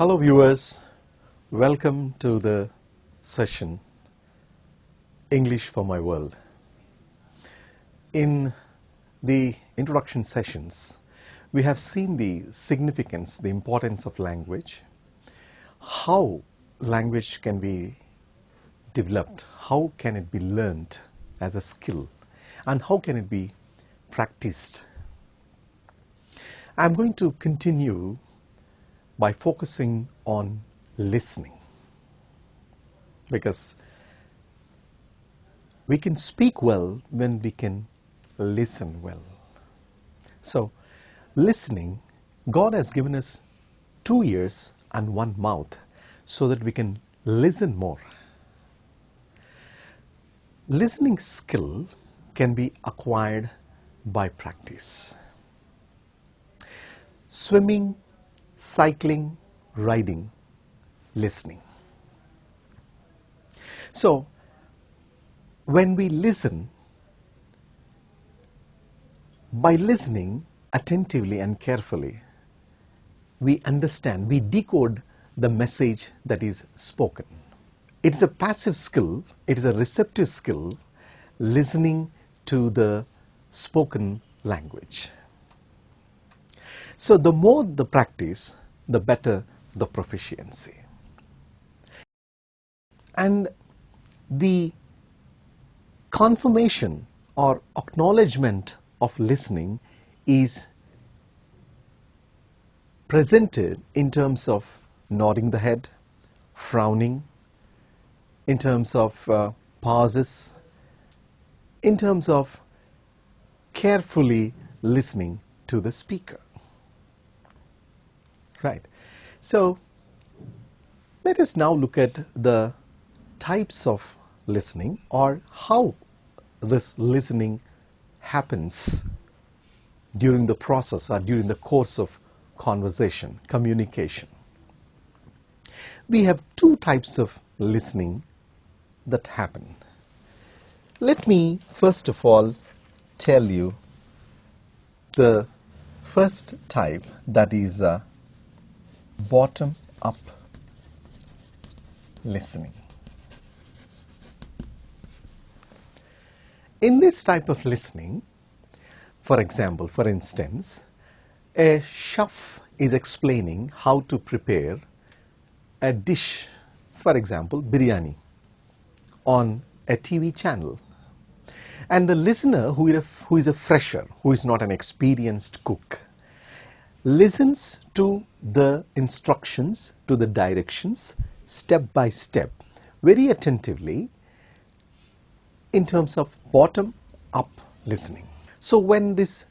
Hello viewers, welcome to the session English for My World. In the introduction sessions, we have seen the significance, the importance of language, how language can be developed, how can it be learned as a skill, and how can it be practiced. I'm going to continue by focusing on listening, because we can speak well when we can listen well. So listening, God has given us 2 ears and 1 mouth so that we can listen more. Listening skill can be acquired by practice. Swimming, cycling, riding, listening. So when we listen, by listening attentively and carefully, we understand, we decode the message that is spoken. It is a passive skill, it is a receptive skill, listening to the spoken language. So the more the practice, the better the proficiency. And the confirmation or acknowledgement of listening is presented in terms of nodding the head, frowning, in terms of pauses, in terms of carefully listening to the speaker. Right. So let us now look at the types of listening, or how this listening happens during the process or during the course of conversation, communication. We have 2 types of listening that happen. Let me first of all tell you the first type, that is bottom-up listening. In this type of listening, for instance, a chef is explaining how to prepare a dish, for example, biryani, on a TV channel. And the listener, who is a fresher, who is not an experienced cook, listens to the instructions, to the directions, step by step, very attentively, in terms of bottom-up listening. So when this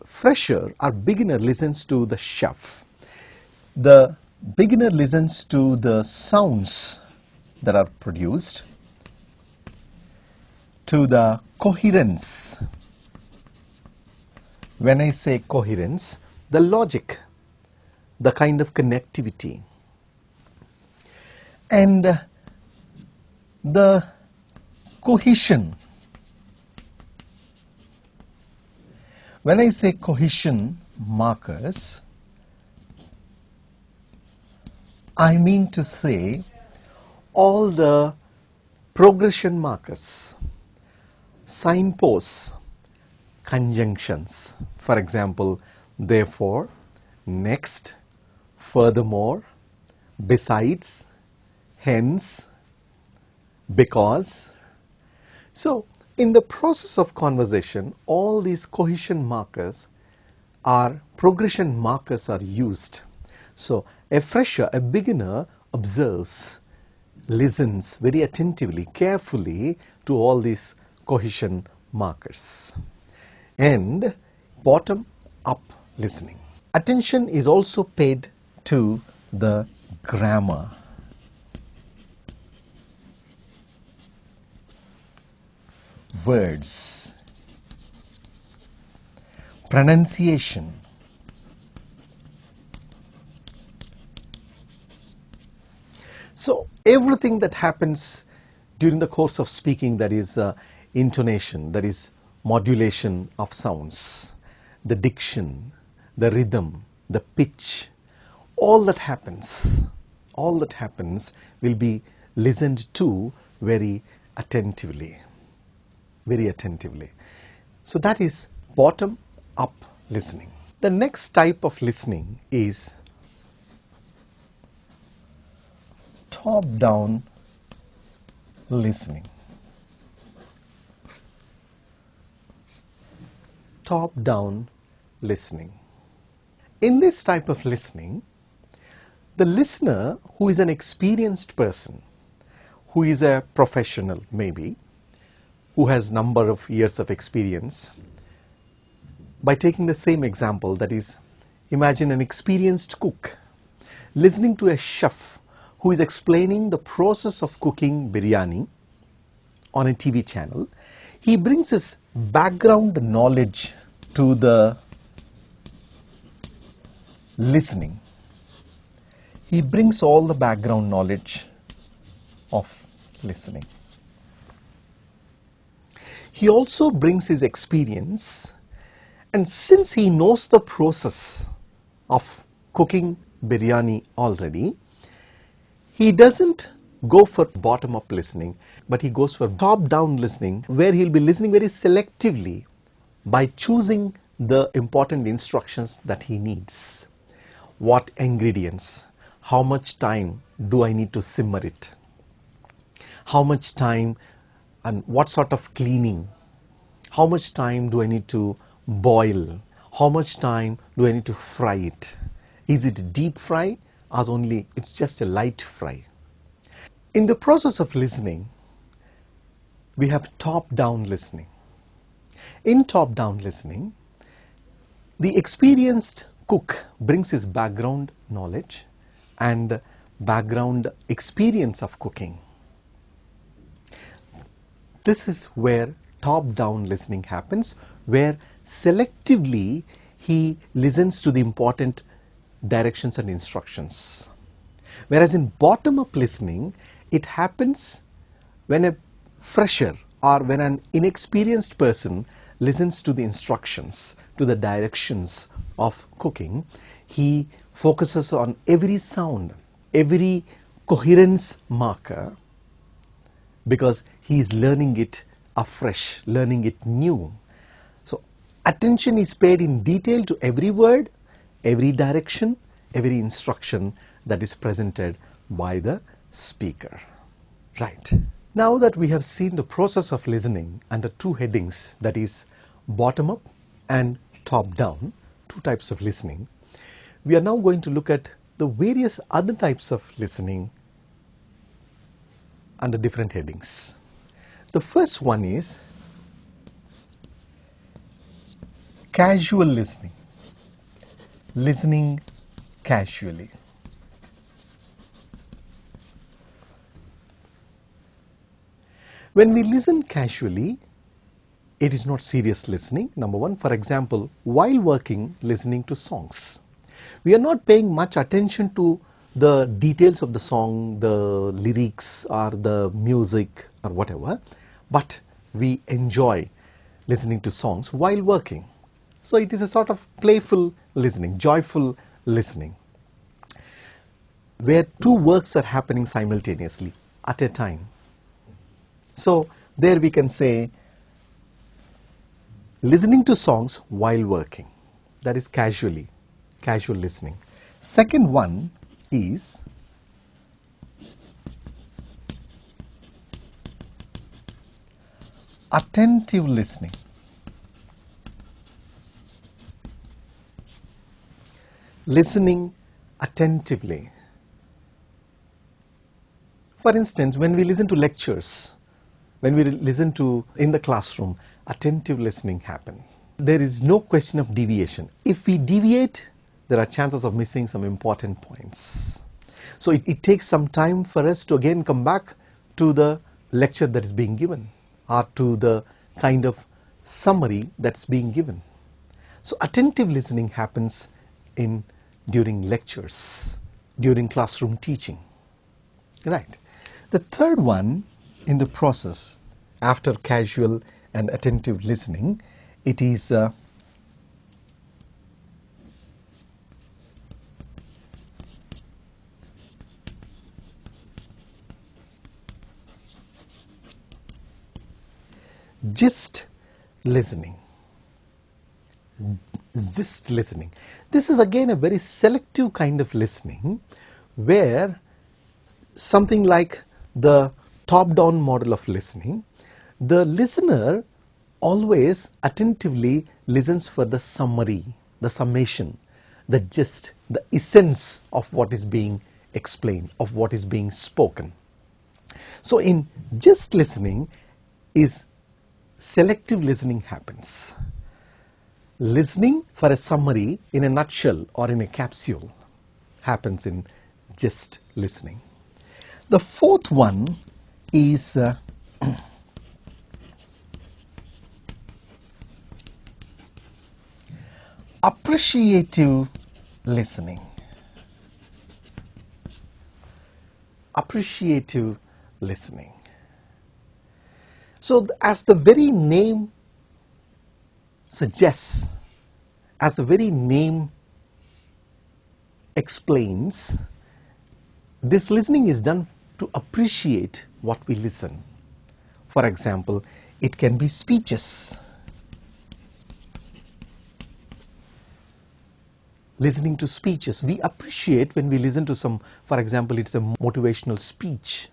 fresher or beginner listens to the chef, the beginner listens to the sounds that are produced, to the coherence. When I say coherence, the logic, the kind of connectivity, and the cohesion. When I say cohesion markers, I mean to say all the progression markers, signposts, conjunctions. For example, therefore, next, furthermore, besides, hence, because. So in the process of conversation, all these cohesion markers are progression markers are used. So a fresher, a beginner, observes, listens very attentively, carefully to all these cohesion markers. And bottom-up listening. Attention is also paid to the grammar. Words, pronunciation, so everything that happens during the course of speaking, that is intonation, that is modulation of sounds, the diction, the rhythm, the pitch, all that happens will be listened to very attentively, very attentively. So that is bottom up listening. The next type of listening is top down listening. Top down listening. In this type of listening, the listener, who is an experienced person, who is a professional maybe, who has number of years of experience, by taking the same example, that is, imagine an experienced cook listening to a chef who is explaining the process of cooking biryani on a TV channel. He brings his background knowledge to the listening. He brings all the background knowledge of listening. He also brings his experience, and since he knows the process of cooking biryani already, he doesn't go for bottom up listening, but he goes for top down listening, where he'll be listening very selectively by choosing the important instructions that he needs. What ingredients? How much time do I need to simmer it? How much time and what sort of cleaning? How much time do I need to boil? How much time do I need to fry it? Is it deep fry or only it's just a light fry? In the process of listening, we have top-down listening. In top-down listening, the experienced cook brings his background knowledge and background experience of cooking. This is where top-down listening happens, where selectively he listens to the important directions and instructions. Whereas in bottom-up listening, it happens when a fresher or when an inexperienced person listens to the instructions, to the directions of cooking. He focuses on every sound, every coherence marker, because he is learning it afresh, learning it new. So attention is paid in detail to every word, every direction, every instruction that is presented by the speaker. Right. Now that we have seen the process of listening under two headings, that is bottom up and top down, two types of listening, we are now going to look at the various other types of listening under different headings. The first one is casual listening, listening casually. When we listen casually, it is not serious listening. Number one, for example, while working, listening to songs. We are not paying much attention to the details of the song, the lyrics or the music or whatever, but we enjoy listening to songs while working. So it is a sort of playful listening, joyful listening, where two works are happening simultaneously at a time. So there we can say listening to songs while working. That is casual listening. Second one is attentive listening. Listening attentively. For instance, when we listen to lectures, when we listen to in the classroom, attentive listening happens. There is no question of deviation. If we deviate, there are chances of missing some important points. So it takes some time for us to again come back to the lecture that is being given or to the kind of summary that's being given. So attentive listening happens during lectures, during classroom teaching. Right. The third one in the process after casual and attentive listening, it is Just listening. Just listening. This is again a very selective kind of listening, where something like the top-down model of listening, the listener always attentively listens for the summary, the summation, the gist, the essence of what is being explained, of what is being spoken. So in just listening is selective listening happens. Listening for a summary in a nutshell or in a capsule happens in just listening. The fourth one is appreciative listening. Appreciative listening. So as the very name suggests, as the very name explains, this listening is done to appreciate what we listen. For example, it can be speeches. Listening to speeches, we appreciate when we listen to some, for example, it's a motivational speech.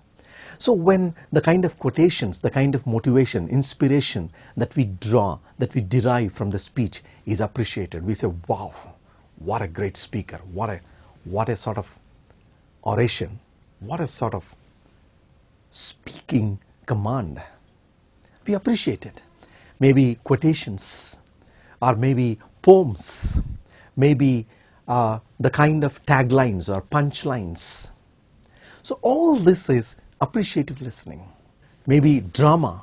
So when the kind of quotations, the kind of motivation, inspiration that we draw, that we derive from the speech is appreciated. We say, wow, what a great speaker, what a sort of oration, what a sort of speaking command. We appreciate it. Maybe quotations, or maybe poems, maybe the kind of taglines or punchlines. So all this is appreciative listening. Maybe drama.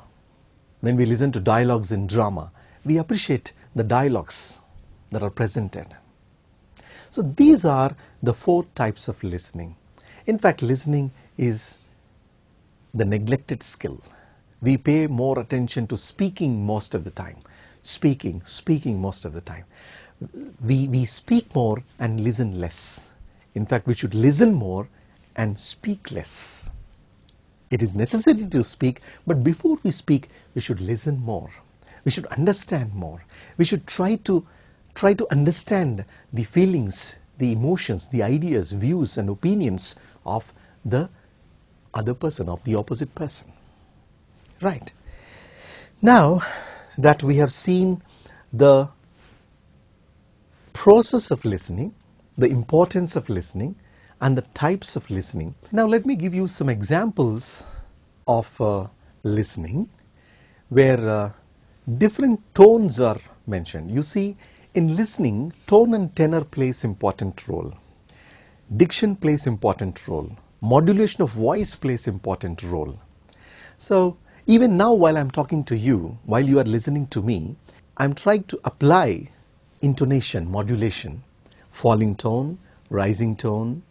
When we listen to dialogues in drama, we appreciate the dialogues that are presented. So these are the four types of listening. In fact, listening is the neglected skill. We pay more attention to speaking most of the time. Speaking most of the time. We speak more and listen less. In fact, we should listen more and speak less. It is necessary to speak, but before we speak, we should listen more. We should understand more. We should try to understand the feelings, the emotions, the ideas, views and opinions of the other person, of the opposite person. Right. Now that we have seen the process of listening, the importance of listening, and the types of listening. Now let me give you some examples of listening where different tones are mentioned. You see, in listening, tone and tenor plays important role. Diction plays important role. Modulation of voice plays important role. So even now while I'm talking to you, while you are listening to me, I'm trying to apply intonation, modulation, falling tone, rising tone,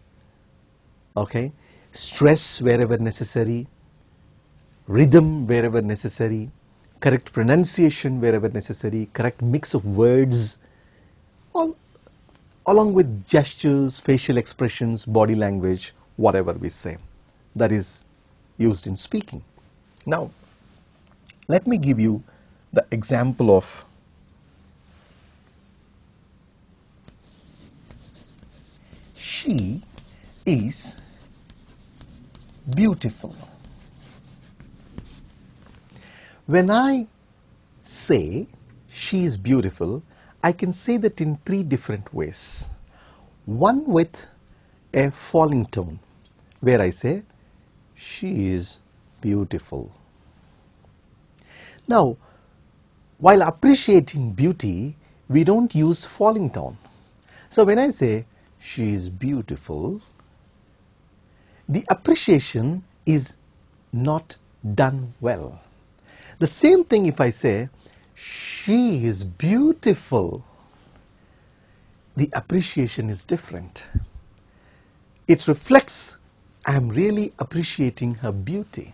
okay, stress wherever necessary, rhythm wherever necessary, correct pronunciation wherever necessary, correct mix of words, all along with gestures, facial expressions, body language, whatever we say, that is used in speaking. Now, let me give you the example of she is beautiful. When I say she is beautiful, I can say that in three different ways. One with a falling tone, where I say she is beautiful. Now, while appreciating beauty, we don't use falling tone. So when I say she is beautiful, the appreciation is not done well. The same thing if I say she is beautiful, the appreciation is different. It reflects I am really appreciating her beauty.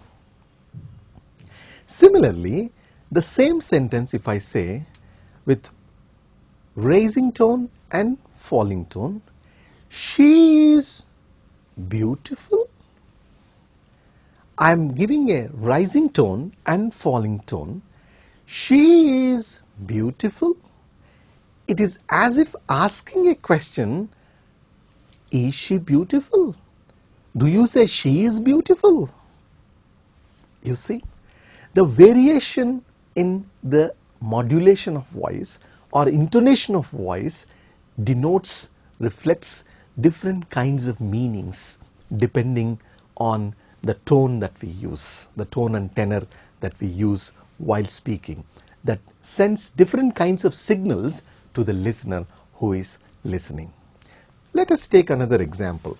Similarly, the same sentence if I say with raising tone and falling tone, she is beautiful, I am giving a rising tone and falling tone. She is beautiful. It is as if asking a question, is she beautiful? Do you say she is beautiful? You see, the variation in the modulation of voice or intonation of voice denotes, reflects different kinds of meanings depending on the tone that we use, the tone and tenor that we use while speaking, that sends different kinds of signals to the listener who is listening. Let us take another example.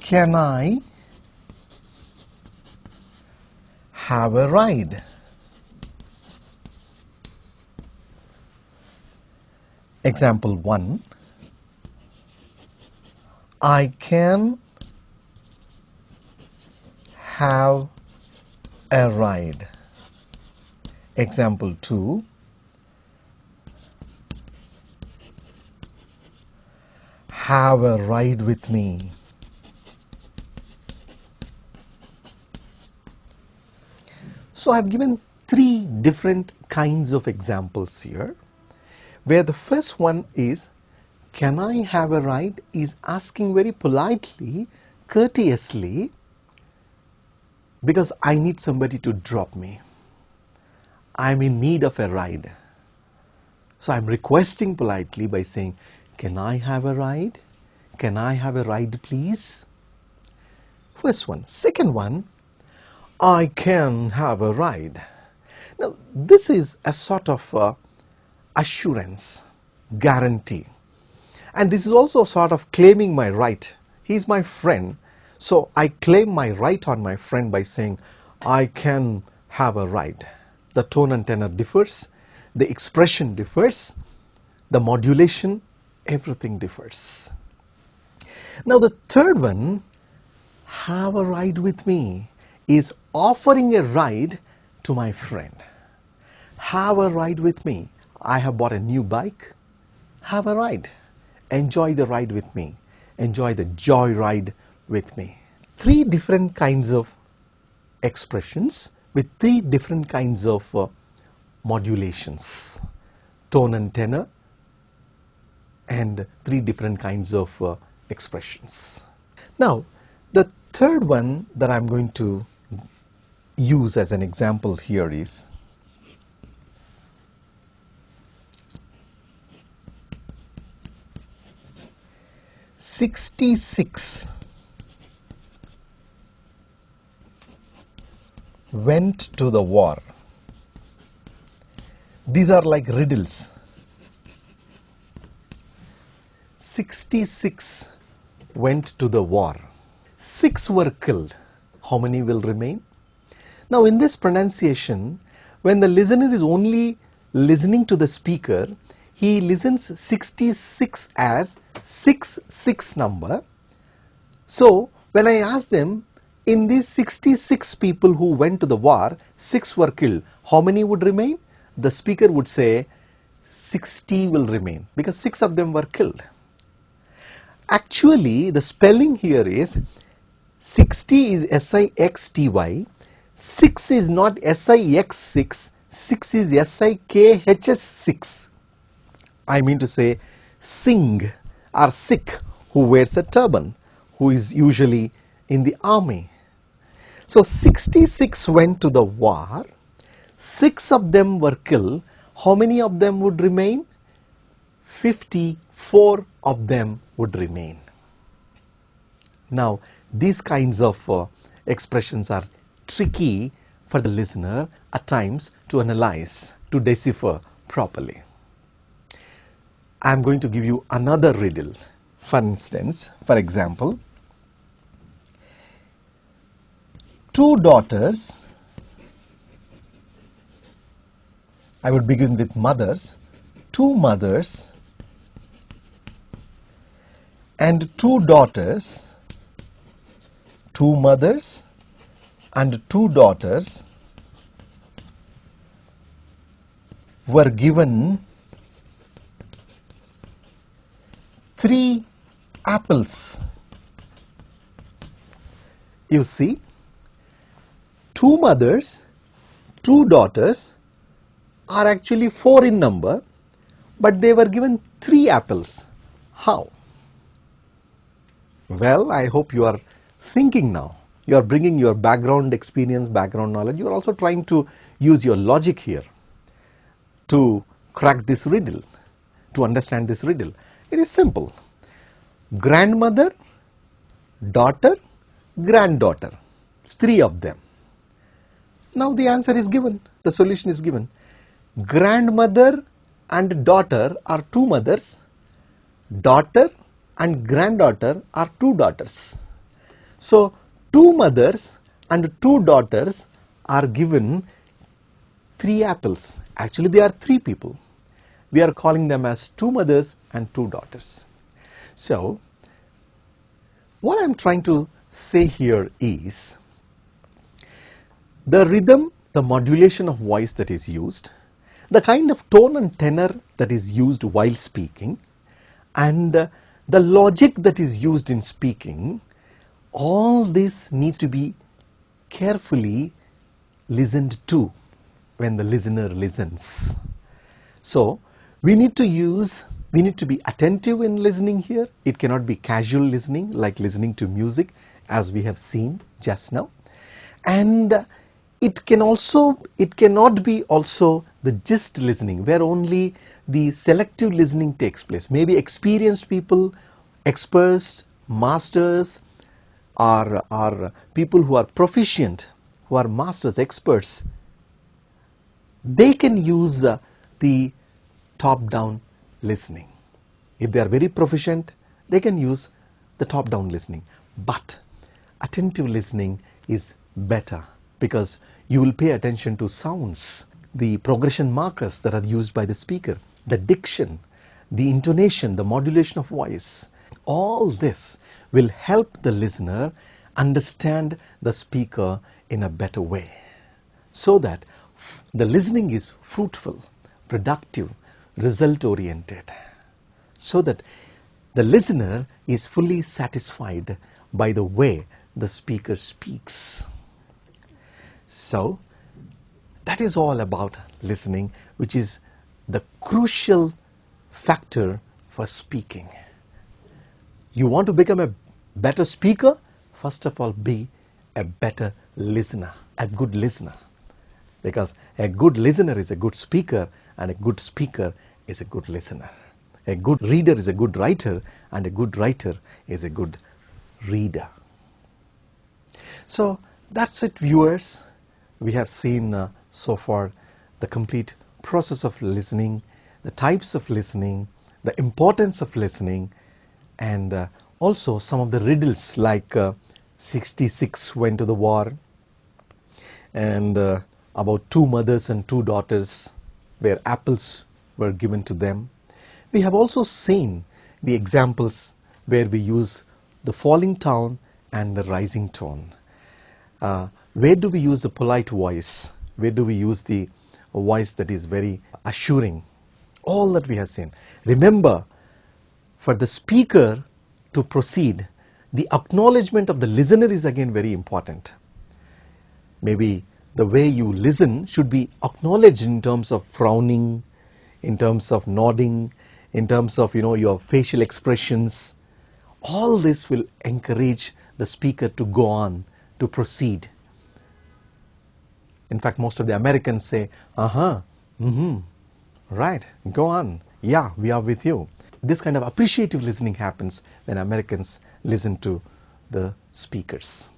Can I have a ride? Example 1. I can have a ride. Example 2. Have a ride with me. So I have given 3 different kinds of examples here, where the first one is, can I have a ride, is asking very politely, courteously, because I need somebody to drop me. I am in need of a ride. So I am requesting politely by saying, can I have a ride? Can I have a ride, please? First one. Second one, I can have a ride. Now, this is a sort of assurance, guarantee. And this is also sort of claiming my right. He's my friend. So I claim my right on my friend by saying, I can have a ride. The tone and tenor differs, the expression differs, the modulation, everything differs. Now the third one, have a ride with me, is offering a ride to my friend. Have a ride with me. I have bought a new bike. Have a ride. Enjoy the ride with me. Enjoy the joy ride with me. 3 different kinds of expressions with 3 different kinds of modulations, tone and tenor, and 3 different kinds of expressions. Now, the third one that I'm going to use as an example here is, "66 went to the war." These are like riddles. 66 went to the war. 6 were killed. How many will remain? Now in this pronunciation, when the listener is only listening to the speaker, he listens 66 as 6 number. So when I ask them, in these 66 people who went to the war, 6 were killed, how many would remain? The speaker would say 60 will remain, because 6 of them were killed. Actually, the spelling here is 60 is S-I-X-T-Y, 6 is not S-I-X-6, 6 is S-I-K-H-S 6. I mean to say Singh or Sikh, who wears a turban, who is usually in the army. So 66 went to the war, 6 of them were killed. How many of them would remain? 54 of them would remain. Now, these kinds of expressions are tricky for the listener at times to analyze, to decipher properly. I am going to give you another riddle. For instance, for example, 2 daughters, I would begin with mothers, 2 mothers and 2 daughters, 2 mothers and 2 daughters were given 3 apples. You see, two mothers, two daughters are actually 4 in number, but they were given 3 apples. How? Well, I hope you are thinking now. You are bringing your background experience, background knowledge. You are also trying to use your logic here to crack this riddle, to understand this riddle. It is simple. Grandmother, daughter, granddaughter. 3 of them. Now the answer is given. The solution is given. Grandmother and daughter are 2 mothers. Daughter and granddaughter are 2 daughters. So 2 mothers and 2 daughters are given 3 apples. Actually they are 3 people. We are calling them as 2 mothers and 2 daughters. So what I am trying to say here is the rhythm, the modulation of voice that is used, the kind of tone and tenor that is used while speaking, and the logic that is used in speaking, all this needs to be carefully listened to when the listener listens. So we need to be attentive in listening here. It cannot be casual listening like listening to music as we have seen just now. And it cannot be also the gist listening where only the selective listening takes place. Maybe experienced people, experts, masters, or people who are proficient, who are masters, experts, they can use the top-down listening. If they are very proficient, they can use the top-down listening. But attentive listening is better because you will pay attention to sounds, the progression markers that are used by the speaker, the diction, the intonation, the modulation of voice. All this will help the listener understand the speaker in a better way so that the listening is fruitful, productive, result oriented, so that the listener is fully satisfied by the way the speaker speaks. So that is all about listening, which is the crucial factor for speaking. You want to become a better speaker? First of all, be a better listener, a good listener. Because a good listener is a good speaker, and a good speaker is a good listener. A good reader is a good writer, and a good writer is a good reader. So that's it, viewers. We have seen so far the complete process of listening, the types of listening, the importance of listening, and also some of the riddles like 66 went to the war, and about 2 mothers and 2 daughters where apples were given to them. We have also seen the examples where we use the falling tone and the rising tone. Where do we use the polite voice? Where do we use the voice that is very assuring? All that we have seen. Remember, for the speaker to proceed, the acknowledgement of the listener is again very important. Maybe the way you listen should be acknowledged in terms of frowning, in terms of nodding, in terms of your facial expressions. All this will encourage the speaker to go on, to proceed. In fact, most of the Americans say, right, go on, yeah, we are with you. This kind of appreciative listening happens when Americans listen to the speakers.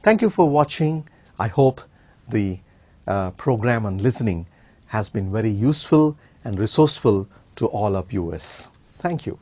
Thank you for watching. I hope the program on listening has been very useful and resourceful to all our viewers. Thank you.